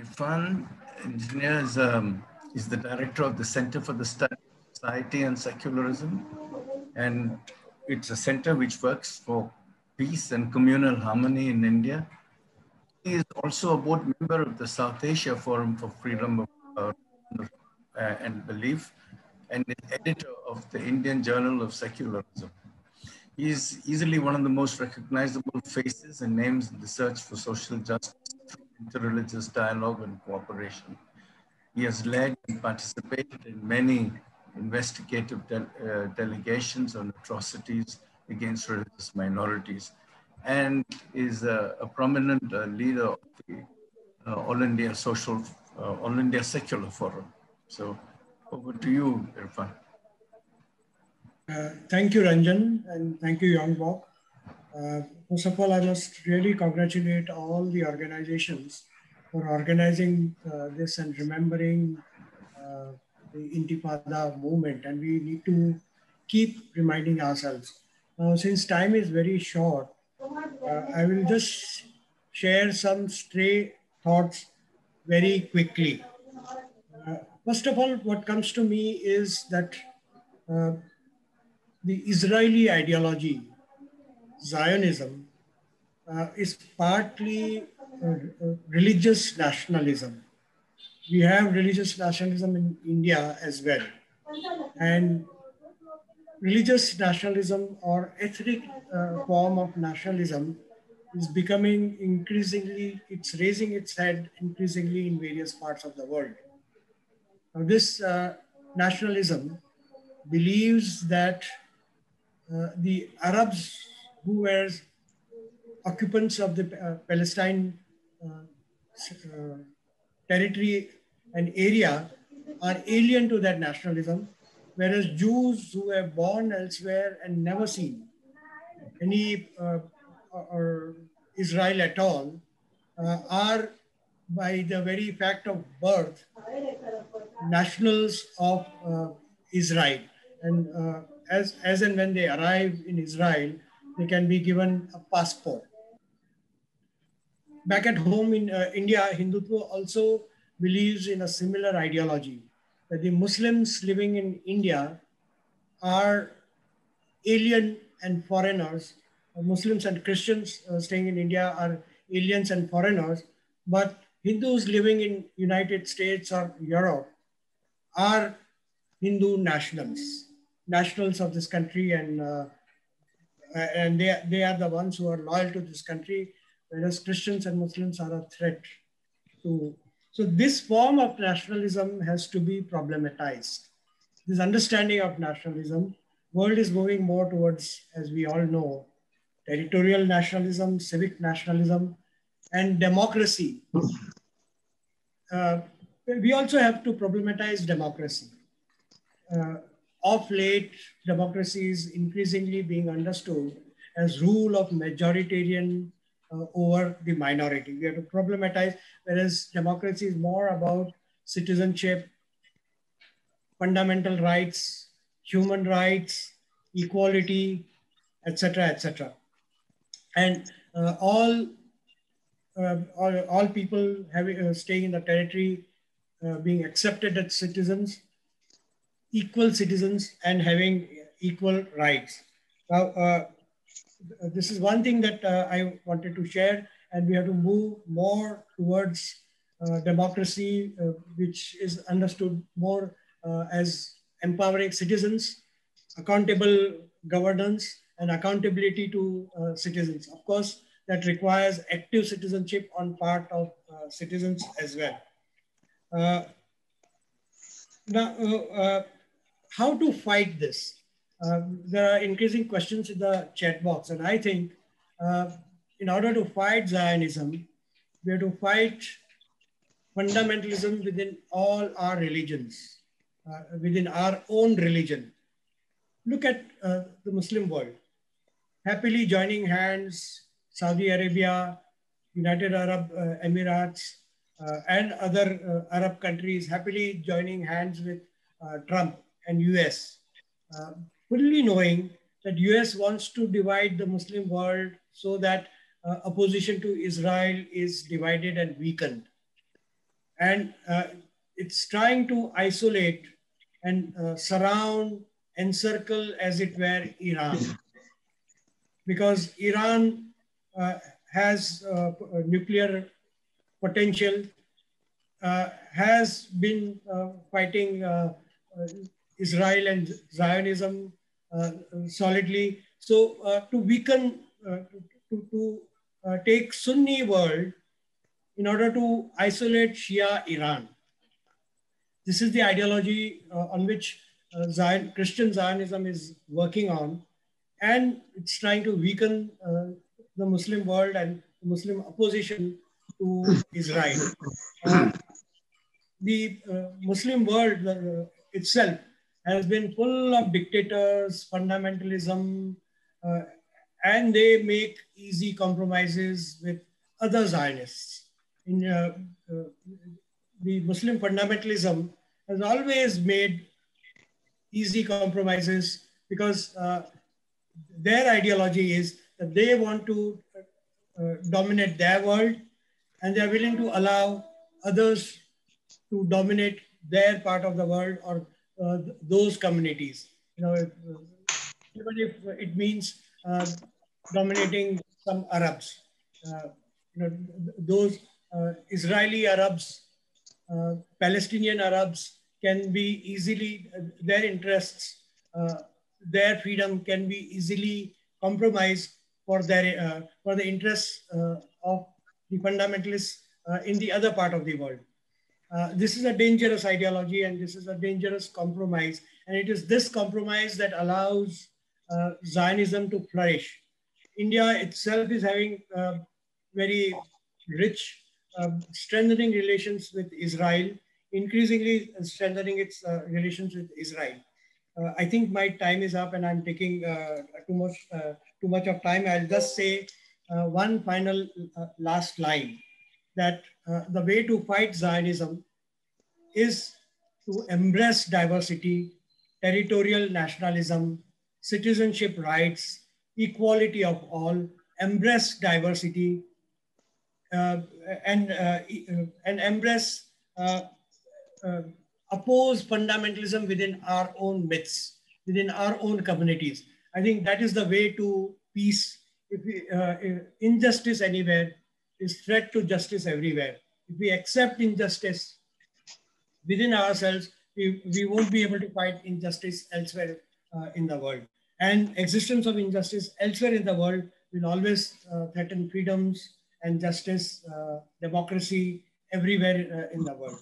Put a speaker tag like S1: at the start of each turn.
S1: Irfan Engineer is the director of the Center for the Study of Society and Secularism. And it's a center which works for peace and communal harmony in India. He is also a board member of the South Asia Forum for Freedom of and Belief, and is editor of the Indian Journal of Secularism. He is easily one of the most recognizable faces and names in the search for social justice through interreligious dialogue and cooperation. He has led and participated in many investigative delegations on atrocities against religious minorities, and is a prominent leader of the All India Secular Forum. So over to you, Irfan.
S2: Thank you, Ranjan, and thank you, Bock. First of all, I must really congratulate all the organizations for organizing this and remembering the Intifada movement, and we need to keep reminding ourselves. Now, since time is very short, I will just share some stray thoughts very quickly. First of all, what comes to me is that the Israeli ideology, Zionism, is partly religious nationalism. We have religious nationalism in India as well. And religious nationalism or ethnic form of nationalism is becoming increasingly, it's raising its head increasingly in various parts of the world. Now, this nationalism believes that the Arabs who were occupants of the Palestine territory and area are alien to that nationalism, whereas Jews who were born elsewhere and never seen any or Israel at all are, by the very fact of birth, nationals of Israel. And as and when they arrive in Israel, they can be given a passport. Back at home in India, Hindutva also believes in a similar ideology, that the Muslims living in India are alien and foreigners. Muslims and Christians staying in India are aliens and foreigners, but Hindus living in United States or Europe are Hindu nationals of this country, and they are the ones who are loyal to this country, whereas Christians and Muslims are a threat to. So this form of nationalism has to be problematized. This understanding of nationalism, world is moving more towards, as we all know, territorial nationalism, civic nationalism, and democracy. We also have to problematize democracy. Of late, democracy is increasingly being understood as rule of majoritarian over the minority. We have to problematize, whereas democracy is more about citizenship, fundamental rights, human rights, equality, etc., etc. And all people staying in the territory being accepted as citizens, equal citizens, and having equal rights. Now, this is one thing that I wanted to share, and we have to move more towards democracy, which is understood more as empowering citizens, accountable governance, and accountability to citizens. Of course, that requires active citizenship on part of citizens as well. Now, how to fight this? There are increasing questions in the chat box, and I think in order to fight Zionism, we have to fight fundamentalism within all our religions, within our own religion. Look at the Muslim world. Happily joining hands, Saudi Arabia, United Arab Emirates, and other Arab countries happily joining hands with Trump and US, fully knowing that US wants to divide the Muslim world so that opposition to Israel is divided and weakened. And it's trying to isolate and surround, encircle, as it were, Iran. Because Iran has nuclear potential, has been fighting Israel and Zionism solidly. So to weaken, to take Sunni world in order to isolate Shia Iran. This is the ideology on which Christian Zionism is working on, and it's trying to weaken the Muslim world and the Muslim opposition to Israel. The Muslim world itself has been full of dictators, fundamentalism, and they make easy compromises with other Zionists. The Muslim fundamentalism has always made easy compromises because their ideology is that they want to dominate their world, and they are willing to allow others to dominate their part of the world or those communities. Even if it means dominating some Arabs, those Israeli Arabs, Palestinian Arabs can be easily, their interests, their freedom can be easily compromised for the interests of the fundamentalists in the other part of the world. This is a dangerous ideology, and this is a dangerous compromise. And it is this compromise that allows Zionism to flourish. India itself is having very rich, strengthening relations with Israel, increasingly strengthening its relations with Israel. I think my time is up and I'm taking too much of time. I'll just say one final last line, that the way to fight Zionism is to embrace diversity, territorial nationalism, citizenship rights, equality of all, embrace diversity, and embrace, oppose fundamentalism within our own myths, within our own communities. I think that is the way to peace. If injustice anywhere is threat to justice everywhere. If we accept injustice within ourselves, we won't be able to fight injustice elsewhere in the world. And existence of injustice elsewhere in the world will always threaten freedoms and justice, democracy everywhere in the world.